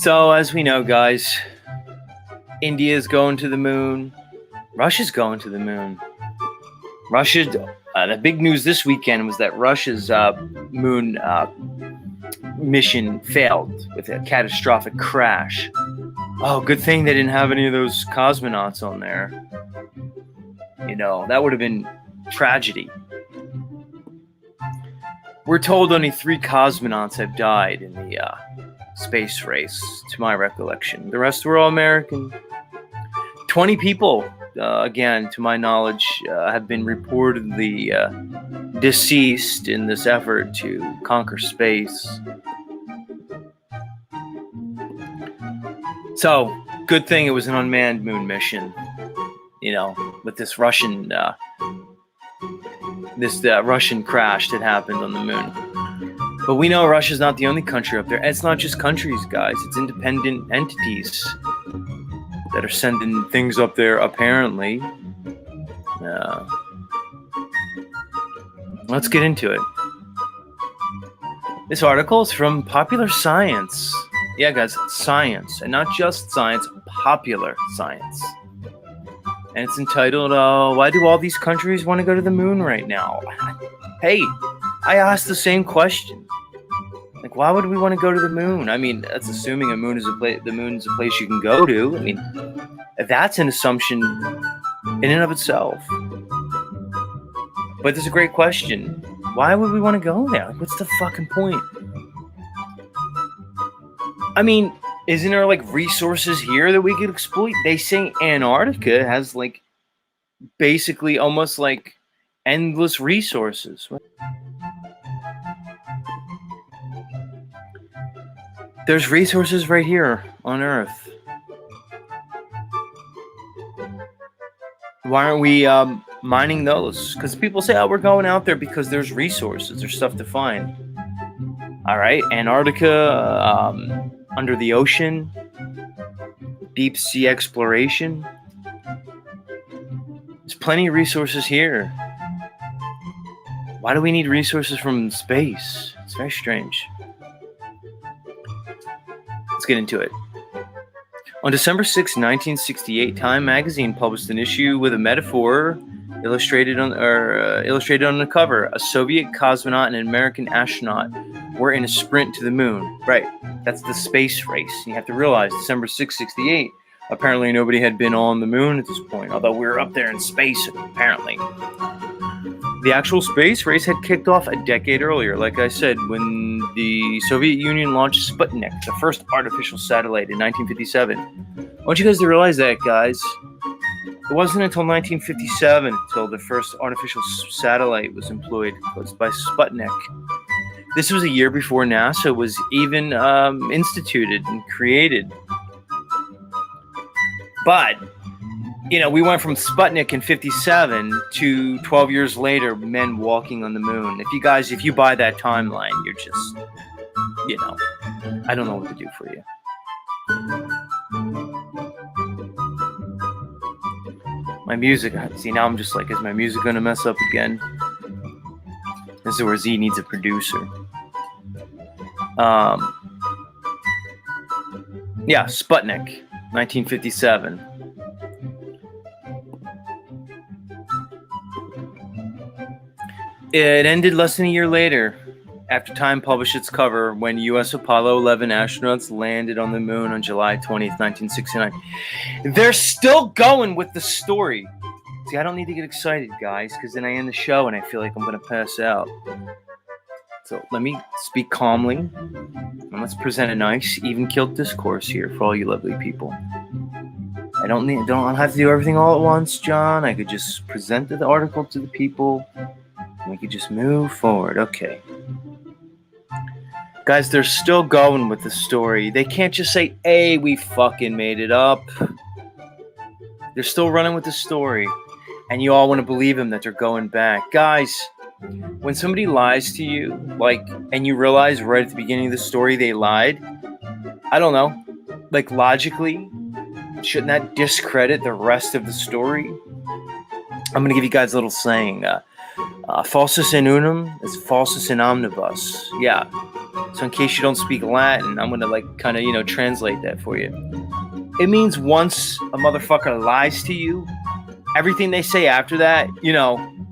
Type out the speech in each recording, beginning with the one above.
So, as we know, guys, India's going to the moon. Russia's going to the moon. The big news this weekend was that Russia's moon mission failed with a catastrophic crash. Oh, good thing they didn't have any of those cosmonauts on there. You know, that would have been tragedy. We're told only 3 cosmonauts have died in the space race, to my recollection. The rest were all American. 20 people, again, to my knowledge, have been reportedly deceased in this effort to conquer space. So, good thing it was an unmanned moon mission, you know, with this Russian crash that happened on the moon. But we know Russia's not the only country up there. And it's not just countries, guys. It's independent entities that are sending things up there, apparently. Let's get into it. This article is from Popular Science. Yeah, guys, science. And not just science, popular science. And it's entitled, Why Do All These Countries Want to Go to the Moon Right Now? Hey, I asked the same question. Like, why would we want to go to the moon? I mean, that's assuming the moon's a place you can go to. I mean, that's an assumption in and of itself. But there's a great question. Why would we want to go there? Like, what's the fucking point? I mean, isn't there, like, resources here that we could exploit? They say Antarctica has, like, basically almost, like, endless resources. There's resources right here on Earth. Why aren't we mining those? Because people say, oh, we're going out there because there's resources. There's stuff to find. All right, Antarctica, under the ocean, deep sea exploration. There's plenty of resources here. Why do we need resources from space? It's very strange. Let's get into it. On December 6, 1968, Time magazine published an issue with a metaphor illustrated on the cover. A Soviet cosmonaut and an American astronaut were in a sprint to the moon. Right, that's the space race. You have to realize, December 6, 68, apparently nobody had been on the moon at this point, although we were up there in space, apparently. The actual space race had kicked off a decade earlier, like I said, when the Soviet Union launched Sputnik, the first artificial satellite, in 1957. I want you guys to realize that, guys. It wasn't until 1957 until the first artificial satellite was employed. It was by Sputnik. This was a year before NASA was even instituted and created. But, you know, we went from Sputnik in 57 to 12 years later, men walking on the moon. If you buy that timeline, you're just, you know, I don't know what to do for you. My music, see, now I'm just like, is my music going to mess up again? This is where Z needs a producer. Yeah, Sputnik, 1957. It ended less than a year later, after Time published its cover, when U.S. Apollo 11 astronauts landed on the moon on July 20th, 1969. They're still going with the story. See, I don't need to get excited, guys, because then I end the show and I feel like I'm going to pass out. So let me speak calmly, and let's present a nice, even-keeled discourse here for all you lovely people. I don't have to do everything all at once, John. I could just present the article to the people. We could just move forward. Okay. Guys, they're still going with the story. They can't just say, hey, we fucking made it up. They're still running with the story. And you all want to believe them that they're going back. Guys, when somebody lies to you, and you realize right at the beginning of the story they lied, I don't know, logically, shouldn't that discredit the rest of the story? I'm going to give you guys a little saying. Falsus in unum is falsus in omnibus. Yeah. So in case you don't speak Latin, I'm gonna like kind of translate that for you. It means once a motherfucker lies to you, everything they say after that,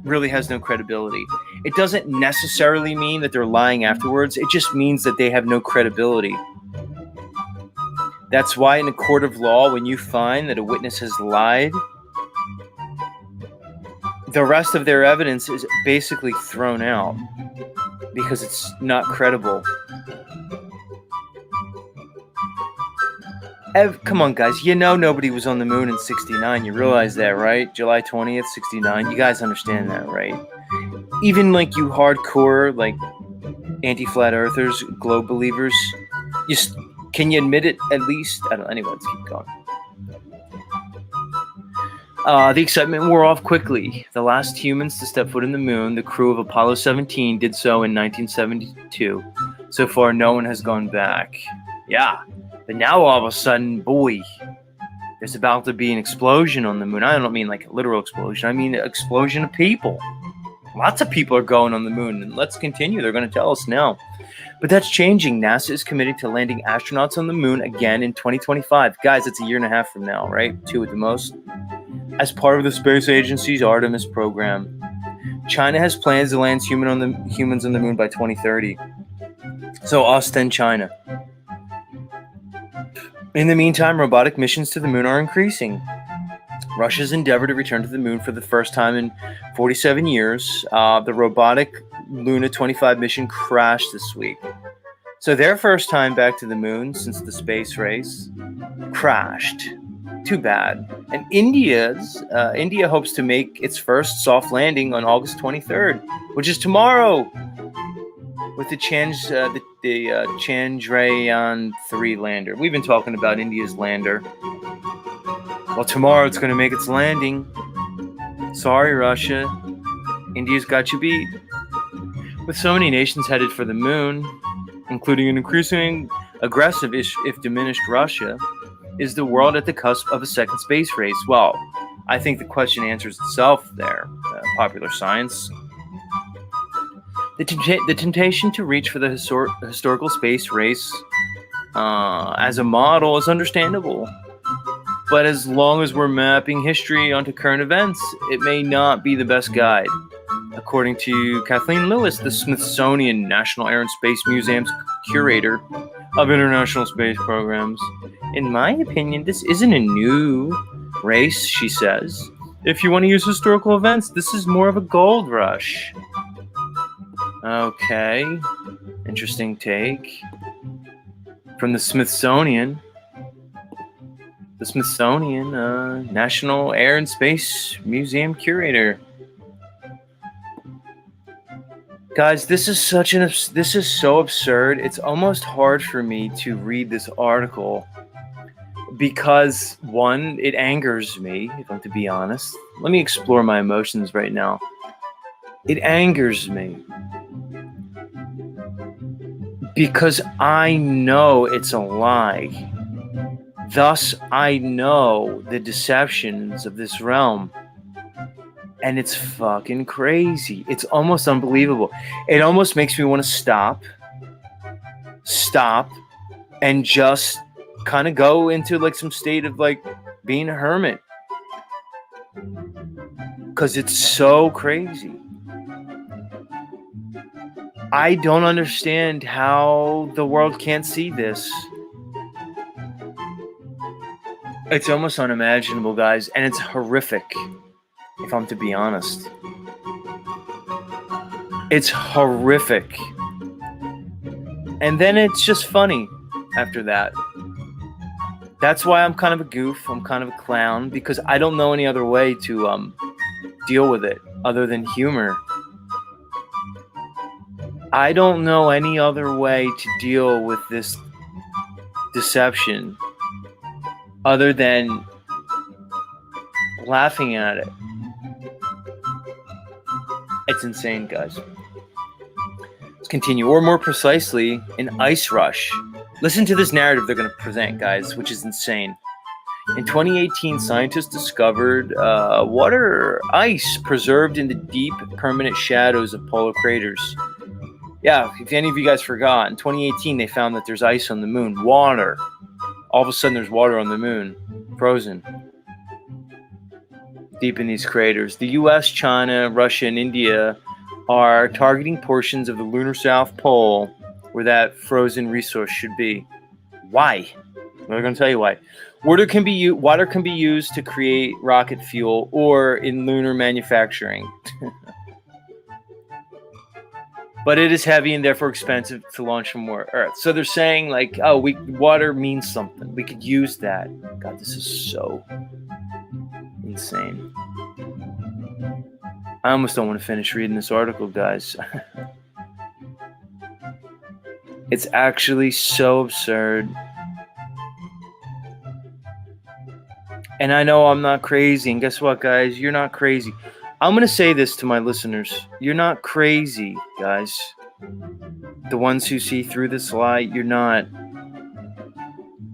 really has no credibility. It doesn't necessarily mean that they're lying afterwards. It just means that they have no credibility. That's why in a court of law, when you find that a witness has lied, the rest of their evidence is basically thrown out because it's not credible. Come on, guys. Nobody was on the moon in 69. You realize that, right? July 20th, 69. You guys understand that, right? Even like you hardcore, like anti-flat earthers, globe believers, can you admit it at least? I don't know. Anyway, let's keep going. The excitement wore off quickly. The last humans to step foot in the moon, the crew of Apollo 17, did so in 1972. So far, no one has gone back. Yeah. But now all of a sudden, boy, there's about to be an explosion on the moon. I don't mean like a literal explosion. I mean an explosion of people. Lots of people are going on the moon. And let's continue. They're going to tell us now. But that's changing. NASA is committed to landing astronauts on the moon again in 2025. Guys, it's a year and a half from now, right? 2 at the most. As part of the space agency's Artemis program. China has plans to land humans on the moon by 2030. So us then China. In the meantime, robotic missions to the moon are increasing. Russia's endeavor to return to the moon for the first time in 47 years. The robotic Luna 25 mission crashed this week. So their first time back to the moon since the space race crashed. Too bad. And India hopes to make its first soft landing on August 23rd, which is tomorrow, with the Chandrayaan-3 lander. We've been talking about India's lander. Well, tomorrow it's going to make its landing. Sorry, Russia. India's got you beat. With so many nations headed for the moon, including an increasingly aggressive, if diminished, Russia, is the world at the cusp of a second space race? Well, I think the question answers itself there. Popular science. The temptation to reach for the historical space race as a model is understandable. But as long as we're mapping history onto current events, it may not be the best guide. According to Kathleen Lewis, the Smithsonian National Air and Space Museum's curator of international space programs. In my opinion, this isn't a new race, she says. If you want to use historical events, this is more of a gold rush. Okay, interesting take. From the Smithsonian. The Smithsonian National Air and Space Museum curator. Guys, this is so absurd. It's almost hard for me to read this article because, one, it angers me, if I'm to be honest. Let me explore my emotions right now. It angers me because I know it's a lie. Thus, I know the deceptions of this realm. And it's fucking crazy. It's almost unbelievable. It almost makes me want to stop, and just kind of go into like some state of like being a hermit. Because it's so crazy. I don't understand how the world can't see this. It's almost unimaginable, guys, and it's horrific. If I'm to be honest, it's horrific. And then it's just funny after that. That's why I'm kind of a goof. I'm kind of a clown because I don't know any other way to deal with it other than humor. I don't know any other way to deal with this deception other than laughing at it. It's insane, guys. Let's continue. Or more precisely, an ice rush. Listen to this narrative they're going to present, guys, which is insane. In 2018, scientists discovered water ice preserved in the deep, permanent shadows of polar craters. Yeah, if any of you guys forgot, in 2018 they found that there's ice on the moon, water. All of a sudden there's water on the moon, frozen, deep in these craters. The US, China, Russia, and India are targeting portions of the lunar South Pole where that frozen resource should be. Why? We're going to tell you why. Water can be used to create rocket fuel or in lunar manufacturing. But it is heavy and therefore expensive to launch from Earth. So they're saying like, oh, water means something. We could use that. God, this is so insane. I almost don't want to finish reading this article, guys. It's actually so absurd. And I know I'm not crazy. And guess what, guys? You're not crazy. I'm going to say this to my listeners. You're not crazy, guys. The ones who see through this lie, you're not.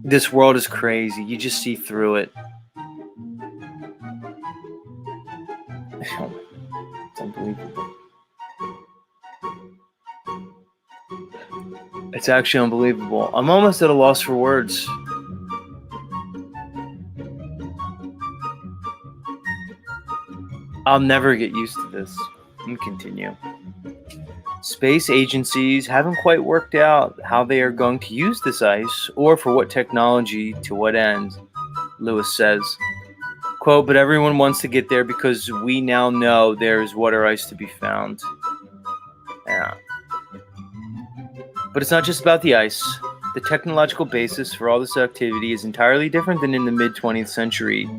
This world is crazy. You just see through it. It's unbelievable. It's actually unbelievable. I'm almost at a loss for words. I'll never get used to this. Let me continue. Space agencies haven't quite worked out how they are going to use this ice or for what technology to what end, Lewis says. Quote, but everyone wants to get there because we now know there is water ice to be found. Yeah. But it's not just about the ice. The technological basis for all this activity is entirely different than in the mid-20th century,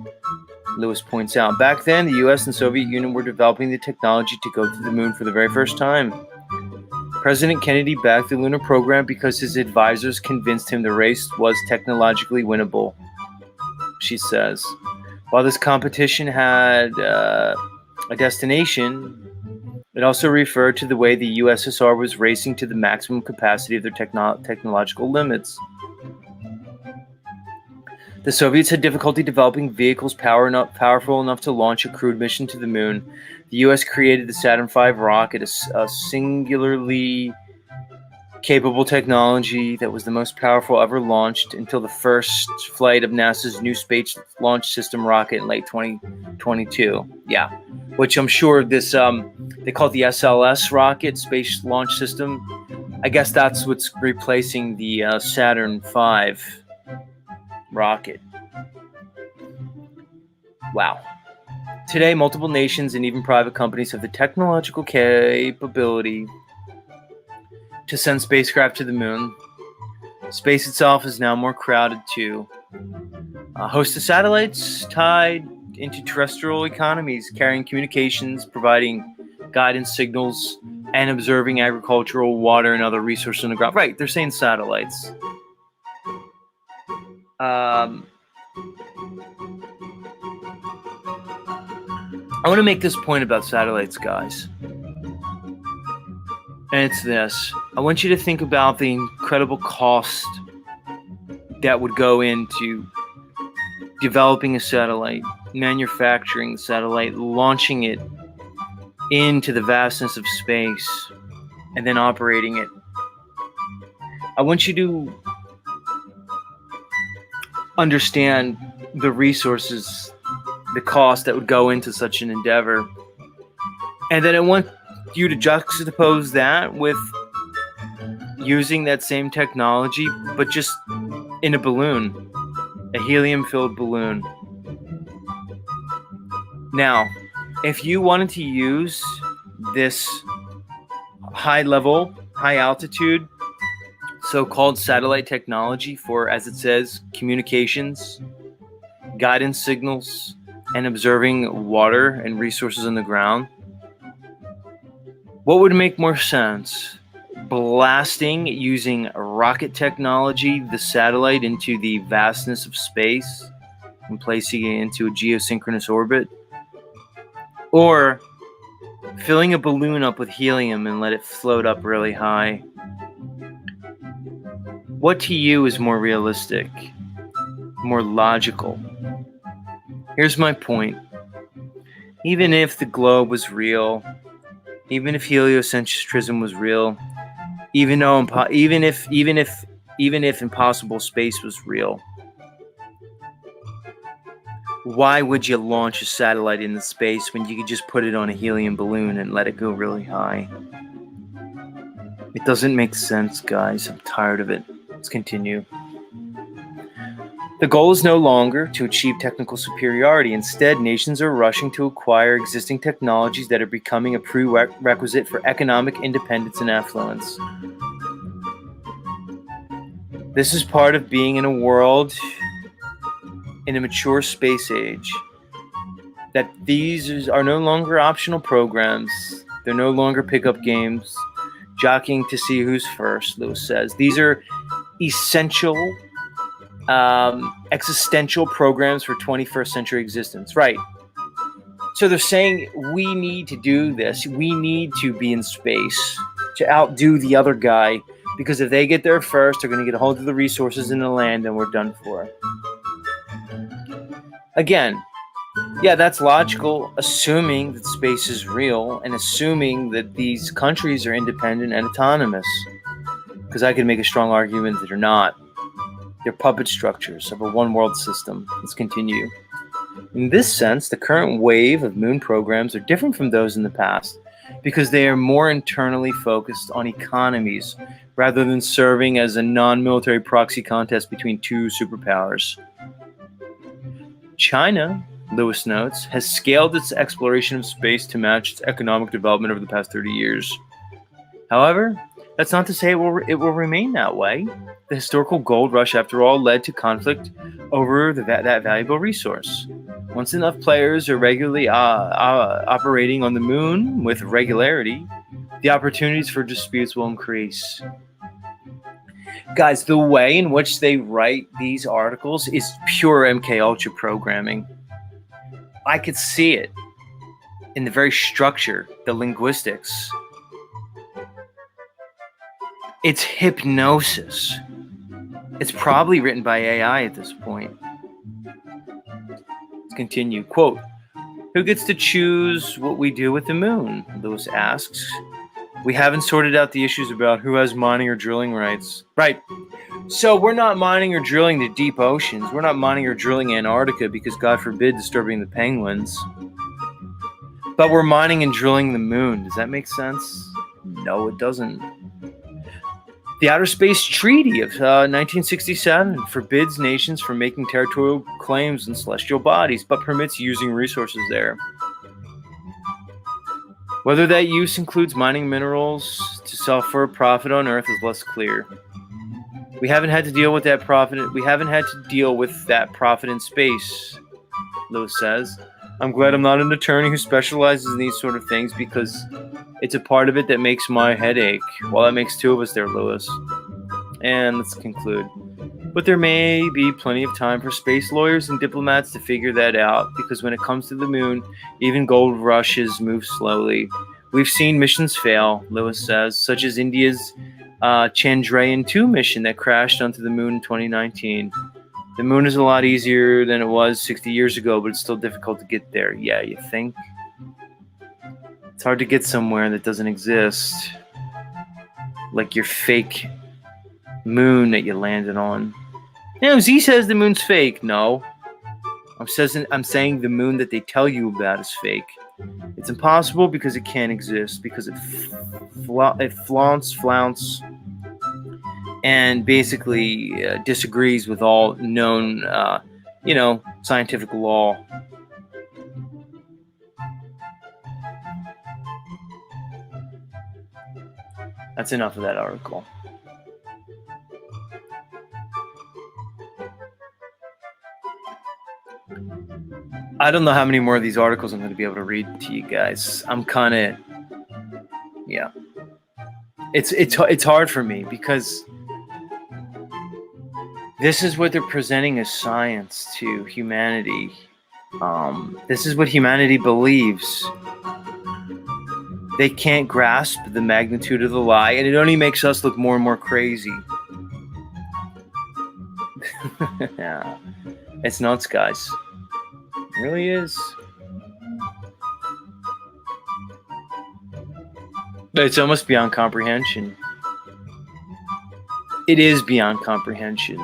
Lewis points out. Back then, the US and Soviet Union were developing the technology to go to the moon for the very first time. President Kennedy backed the lunar program because his advisors convinced him the race was technologically winnable, she says. While this competition had a destination, it also referred to the way the USSR was racing to the maximum capacity of their technological limits. The Soviets had difficulty developing vehicles powerful enough to launch a crewed mission to the moon. The U.S. created the Saturn V rocket, a singularly capable technology that was the most powerful ever launched until the first flight of NASA's new Space Launch System rocket in late 2022. Yeah, which I'm sure this, they call it the SLS rocket, Space Launch System. I guess that's what's replacing the Saturn V rocket. Wow. Today, multiple nations and even private companies have the technological capability to send spacecraft to the moon. Space itself is now more crowded too. A host of satellites tied into terrestrial economies, carrying communications, providing guidance signals, and observing agricultural, water, and other resources on the ground. Right, they're saying satellites. I want to make this point about satellites, guys. And it's this. I want you to think about the incredible cost that would go into developing a satellite, manufacturing a satellite, launching it into the vastness of space, and then operating it. I want you to understand the resources, the cost that would go into such an endeavor. And then I want you to juxtapose that with using that same technology, but just in a balloon, a helium-filled balloon. Now, if you wanted to use this high-level, high-altitude, so-called satellite technology for, as it says, communications, guidance signals, and observing water and resources on the ground, what would make more sense? Blasting using rocket technology the satellite into the vastness of space and placing it into a geosynchronous orbit? Or filling a balloon up with helium and let it float up really high? What to you is more realistic, more logical? Here's my point. Even if the globe was real, even if heliocentrism was real, even though even if impossible space was real. Why would you launch a satellite into space when you could just put it on a helium balloon and let it go really high? It doesn't make sense, guys. I'm tired of it. Let's continue. The goal is no longer to achieve technical superiority. Instead, nations are rushing to acquire existing technologies that are becoming a prerequisite for economic independence and affluence. This is part of being in a world in a mature space age, that these are no longer optional programs. They're no longer pickup games, jockeying to see who's first, Lewis says. These are essential, existential programs for 21st century existence. Right. So they're saying we need to do this. We need to be in space to outdo the other guy, because if they get there first, they're going to get a hold of the resources in the land and we're done for. Again, yeah, that's logical, assuming that space is real and assuming that these countries are independent and autonomous. Because I could make a strong argument that they're not. They're puppet structures of a one-world system. Let's continue. In this sense, the current wave of moon programs are different from those in the past because they are more internally focused on economies rather than serving as a non-military proxy contest between two superpowers. China, Lewis notes, has scaled its exploration of space to match its economic development over the past 30 years. However, that's not to say it will remain that way. The historical gold rush, after all, led to conflict over that valuable resource. Once enough players are regularly operating on the moon with regularity, the opportunities for disputes will increase. Guys, the way in which they write these articles is pure MK Ultra programming. I could see it in the very structure, the linguistics. It's hypnosis. It's probably written by AI at this point. Let's continue. Quote, who gets to choose what we do with the moon? Lewis asks. We haven't sorted out the issues about who has mining or drilling rights. Right. So we're not mining or drilling the deep oceans. We're not mining or drilling Antarctica because, God forbid, disturbing the penguins. But we're mining and drilling the moon. Does that make sense? No, it doesn't. The Outer Space Treaty of 1967 forbids nations from making territorial claims on celestial bodies, but permits using resources there. Whether that use includes mining minerals to sell for a profit on Earth is less clear. We haven't had to deal with that profit. We haven't had to deal with that profit in space, Lewis says. I'm glad I'm not an attorney who specializes in these sort of things because it's a part of it that makes my head ache. Well, that makes two of us there, Lewis. And let's conclude. But there may be plenty of time for space lawyers and diplomats to figure that out, because when it comes to the moon, even gold rushes move slowly. We've seen missions fail, Lewis says, such as India's Chandrayaan-2 mission that crashed onto the moon in 2019. The moon is a lot easier than it was 60 years ago, but it's still difficult to get there. Yeah, you think? It's hard to get somewhere that doesn't exist. Like your fake moon that you landed on. Now, Z says the moon's fake. No. I'm saying the moon that they tell you about is fake. It's impossible because it can't exist, because it flaunts, and basically disagrees with all known, scientific law. That's enough of that article. I don't know how many more of these articles I'm going to be able to read to you guys. I'm kind of, yeah. It's hard for me because this is what they're presenting as science to humanity. This is what humanity believes. They can't grasp the magnitude of the lie, and it only makes us look more and more crazy. Yeah. It's nuts, guys. It really is. It's almost beyond comprehension. It is beyond comprehension.